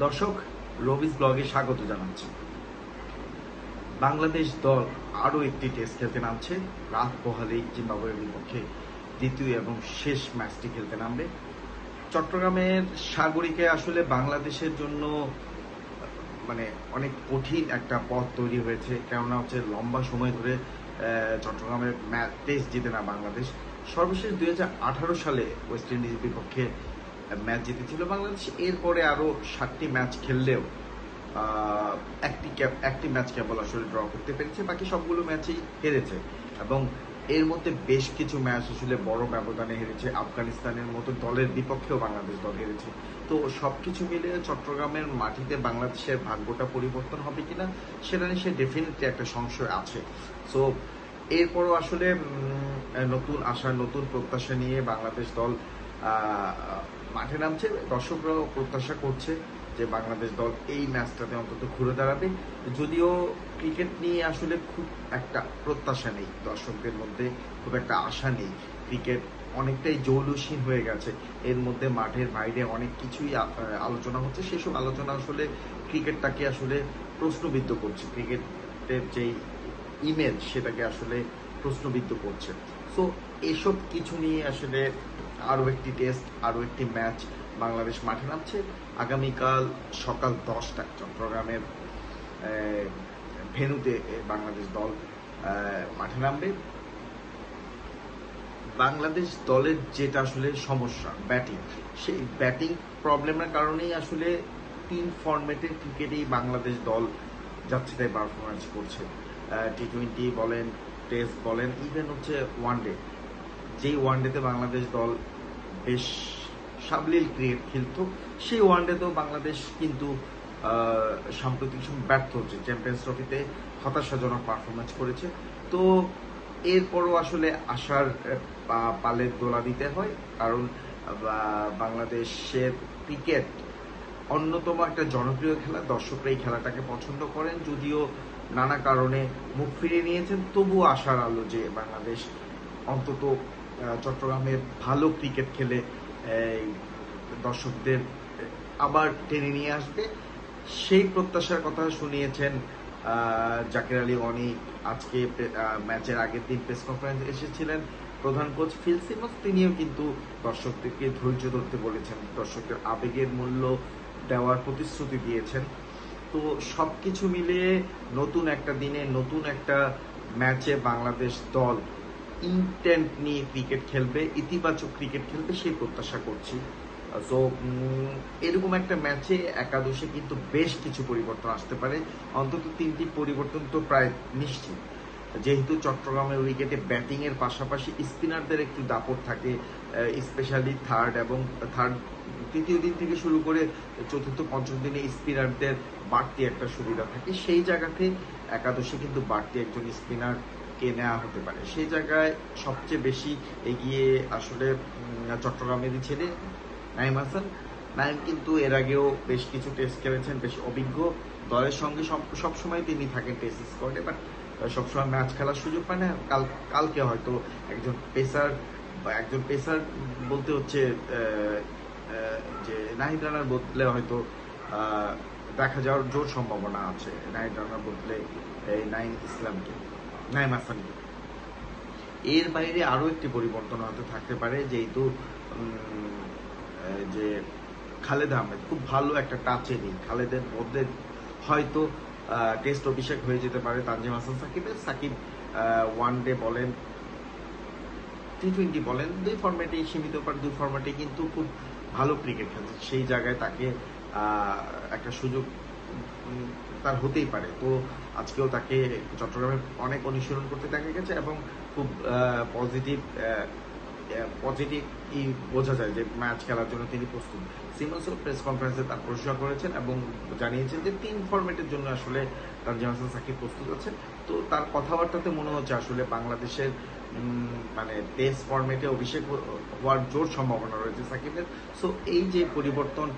দর্শক, রবিজ ব্লগে স্বাগত জানাচ্ছি। বাংলাদেশ দল আরও একটি টেস্ট খেলতে নামছে। রাত পোহালেই জিম্বাবুয়ের বিপক্ষে দ্বিতীয় এবং শেষ ম্যাচটি খেলতে নামবে। চট্টগ্রামের সাগরিকে আসলে বাংলাদেশের জন্য অনেক কঠিন একটা পথ তৈরি হয়েছে, কেননা লম্বা সময় ধরে চট্টগ্রামের টেস্ট জিতে না বাংলাদেশ। সর্বশেষ 2018 সালে ওয়েস্ট ইন্ডিজের বিপক্ষে ম্যাচ জিতেছিল বাংলাদেশ। এরপরে আরও 7টি ম্যাচ খেললেও একটি ম্যাচ কেবল আসলে ড্র করতে পেরেছে, বাকি সবগুলো ম্যাচেই হেরেছে। এবং এর মধ্যে বেশ কিছু ম্যাচ আসলে বড় ব্যবধানে হেরেছে। আফগানিস্তানের মতো দলের বিপক্ষেও বাংলাদেশ দল হেরেছে। তো সবকিছু মিলে চট্টগ্রামের মাটিতে বাংলাদেশের ভাগ্যটা পরিবর্তন হবে কিনা সেটা নিয়ে সে ডেফিনেটলি একটা সংশয় আছে। সো এরপরও আসলে নতুন আশা, নতুন প্রত্যাশা নিয়ে বাংলাদেশ দল মাঠে নামছে। দর্শকরাও প্রত্যাশা করছে যে বাংলাদেশ দল এই ম্যাচটাতে অন্তত ঘুরে দাঁড়াবে। যদিও ক্রিকেট নিয়ে আসলে খুব একটা প্রত্যাশা নেই, দর্শকদের মধ্যে খুব একটা আশা নেই। ক্রিকেট অনেকটাই জৌলুসীন হয়ে গেছে। এর মধ্যে মাঠের বাইরে অনেক কিছুই আলোচনা হচ্ছে। সেসব আলোচনা আসলে ক্রিকেটটাকে আসলে প্রশ্নবিদ্ধ করছে। ক্রিকেটের যেই ইমেজ সেটাকে আসলে প্রশ্নবিদ্ধ করছে। সো এসব কিছু নিয়ে আসলে আরও একটি টেস্ট, আরও একটি ম্যাচ বাংলাদেশ মাঠে নামছে। আগামীকাল সকাল 10টায় চট্টগ্রামের ভেন্যুতে বাংলাদেশ দল মাঠে নামবে। বাংলাদেশ দলের যেটা আসলে সমস্যা ব্যাটিং, সেই ব্যাটিং প্রবলেমের কারণেই আসলে 3 ফরম্যাটের ক্রিকেটেই বাংলাদেশ দল যাচ্ছে তাই পারফরমেন্স করছে। টি-20 বলেন, টেস্ট বলেন, ইভেন ওয়ানডে। যেই ওয়ানডেতে বাংলাদেশ দল বেশ সাবলীল ক্রিকেট খেলতো, সেই ওয়ানডেতেও বাংলাদেশ কিন্তু সাম্প্রতিক সময় ব্যর্থ হচ্ছে। চ্যাম্পিয়ন্স ট্রফিতে হতাশাজনক পারফরমেন্স করেছে। তো এরপরও আসলে আশার পালের দোলা দিতে হয়, কারণ বাংলাদেশের ক্রিকেট অন্যতম একটা জনপ্রিয় খেলা। দর্শকরা এই খেলাটাকে পছন্দ করেন, যদিও নানা কারণে মুখ ফিরিয়ে নিয়েছেন। তবুও আশার আলো যে বাংলাদেশ অন্তত চট্টগ্রামে ভালো ক্রিকেট খেলে দর্শকদের আবার টেনে নিয়ে আসবে, সেই প্রত্যাশার কথা শুনিয়েছেন জাকির আলী অনি। আজকে ম্যাচের আগের দিন প্রেস কনফারেন্স এসেছিলেন প্রধান কোচ ফিল সিমন্স। তিনিও কিন্তু দর্শকদেরকে ধৈর্য ধরতে বলেছেন, দর্শকদের আবেগের মূল্য দেওয়ার প্রতিশ্রুতি দিয়েছেন। তো সবকিছু মিলিয়ে নতুন একটা দিনে, নতুন একটা ম্যাচে বাংলাদেশ দল ইন্টেন্ট নিয়ে ক্রিকেট খেলবে, ইতিবাচক ক্রিকেট খেলবে, সেই প্রত্যাশা করছি। সো এরকম একটা ম্যাচে একাদশে কিন্তু বেশ কিছু পরিবর্তন আসতে পারে। অন্তত 3টি পরিবর্তন তো প্রায় নিশ্চিত, যেহেতু চট্টগ্রামের উইকেটে ব্যাটিংয়ের পাশাপাশি স্পিনারদের একটু দাপট থাকে। স্পেশালি তৃতীয় দিন থেকে শুরু করে চতুর্থ পঞ্চম দিনে স্পিনারদের বাড়তি একটা সুবিধা থাকে। সেই জায়গাতে একাদশে কিন্তু বাড়তি একজন স্পিনারকে নেওয়া হতে পারে। সেই জায়গায় সবচেয়ে বেশি এগিয়ে আসলে চট্টগ্রামেরই ছেলে নাইম হাসান। নাইম কিন্তু এর আগেও বেশ কিছু টেস্ট খেলেছেন, বেশ অভিজ্ঞ। দলের সঙ্গে সবসময় তিনি থাকেন টেস্ট স্কোয়াডে, বাট সবসময় ম্যাচ খেলার সুযোগ পায় না। কালকে হয়তো একজন পেসার বলতে যে নাহিদ রানার বদলে হয়তো দেখা যাওয়ার জোর সম্ভাবনা আছে। নাহিদ রানার বদলে নাইম হাসানকে। এর বাইরে আরও একটি পরিবর্তন হয়তো থাকতে পারে, যেহেতু যে খালেদ আহমেদ খুব ভালো একটা টাচে নেই। খালেদের মধ্যে হয়তো টেস্ট অভিষেক হয়ে যেতে পারে তানজিম হাসান সাকিবের। সাকিব ওয়ানডে বলেন, টি-20 বলেন, 2 ফরম্যাটেই সীমিত, পারে 2 ফরম্যাটে কিন্তু খুব ভালো ক্রিকেট খেলছে। সেই জায়গায় তাকে একটা সুযোগ তার হতেই পারে। তো আজকেও তাকে চট্টগ্রামে অনেক অনুশীলন করতে দেখা গেছে এবং খুব পজিটিভ বোঝা যায় যে ম্যাচ খেলার জন্য তিনি প্রস্তুত। সিমন্সও প্রেস কনফারেন্সে তার প্রশংসা করেছেন এবং জানিয়েছেন যে 3 ফরম্যাটের জন্য আসলে তানজিম হাসান সাকিব প্রস্তুত আছেন। তো তার কথাবার্তাতে মনে হচ্ছে আসলে বাংলাদেশের টেস্ট ফরম্যাটে অভিষেক হওয়ার জোর সম্ভাবনা রয়েছে সাকিবের। সো এই যে পরিবর্তন,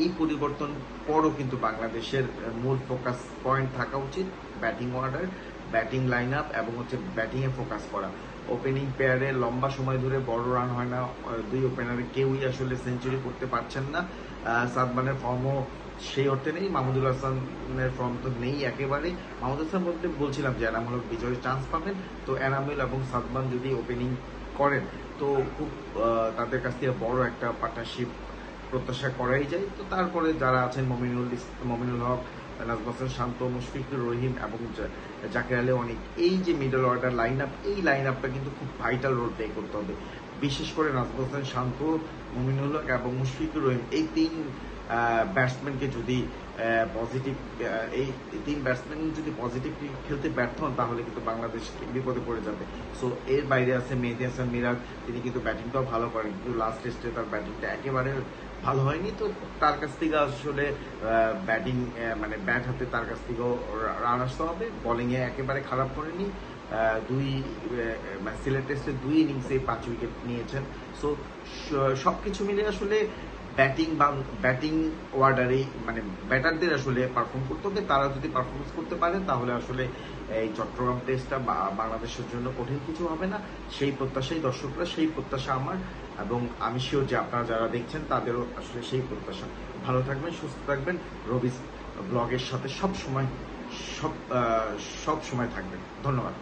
এই পরিবর্তন পরও কিন্তু বাংলাদেশের মূল ফোকাস পয়েন্ট থাকা উচিত batting order, batting line up এবং ব্যাটিংয়ে ফোকাস করা। ওপেনিং পেয়ারে লম্বা সময় ধরে বড় রান হয় না, 2 ওপেনারে কেউই আসলে সেঞ্চুরি করতে পারছেন না। সাদমানের ফর্মও সেই অর্থে নেই। মাহমুদুল হাসানের ফর্ম তো নেই একেবারে। মাহমুদুল হাসান বলতে বলছিলাম যে এনামুল হক বিজয়ের চান্স পাবেন, তো এনামুল এবং সাদমান যদি ওপেনিং করেন তো খুব তাদের কাছ থেকে বড় একটা পার্টনারশিপ প্রত্যাশা করাই যায়। তো তারপরে যারা আছেন মমিনুল হক, নাজমুল হাসান শান্ত, মুশফিকুর রহিম এবং জাকের আলী অনেক, এই যে মিডল অর্ডার লাইন আপ, এই লাইন আপটা কিন্তু খুব ভাইটাল রোল প্লে করতে হবে। বিশেষ করে নাজমুল হাসান শান্ত, মমিনুল হক এবং মুশফিকুর রহিম, এই তিন ব্যাটসম্যানকে যদি পজিটিভ এই তিন ব্যাটসম্যান যদি পজিটিভ খেলতে ব্যর্থ হন তাহলে কিন্তু বাংলাদেশ বিপদে পড়ে যাবে। সো এর বাইরে আছে মেহেদী হাসান মিরাজ, তিনি কিন্তু ব্যাটিংটাও ভালো করেন, কিন্তু লাস্ট টেস্টে তার ব্যাটিংটা একেবারে ভালো হয়নি। তো তার কাছ থেকে আসলে ব্যাটিং মানে ব্যাট হাতে তার কাছ থেকেও রান আসতে হবে। বোলিংয়ে একেবারে খারাপ করেনি, সিলেট টেস্টে 2 ইনিংসে 5 উইকেট নিয়েছেন। সো সবকিছু মিলে আসলে ব্যাটিং অর্ডারেই মানে ব্যাটারদের আসলে পারফর্ম করতে হবে। তারা যদি পারফরমেন্স করতে পারেন তাহলে আসলে এই চট্টগ্রাম টেস্টটা বাংলাদেশের জন্য কঠিন কিছু হবে না। সেই প্রত্যাশাই দর্শকরা, সেই প্রত্যাশা আমার, এবং আমি শিওর যে আপনারা যারা দেখছেন তাদেরও আসলে সেই প্রত্যাশা। ভালো থাকবেন, সুস্থ থাকবেন, রবিস ব্লগের সাথে সব সময় থাকবেন। ধন্যবাদ।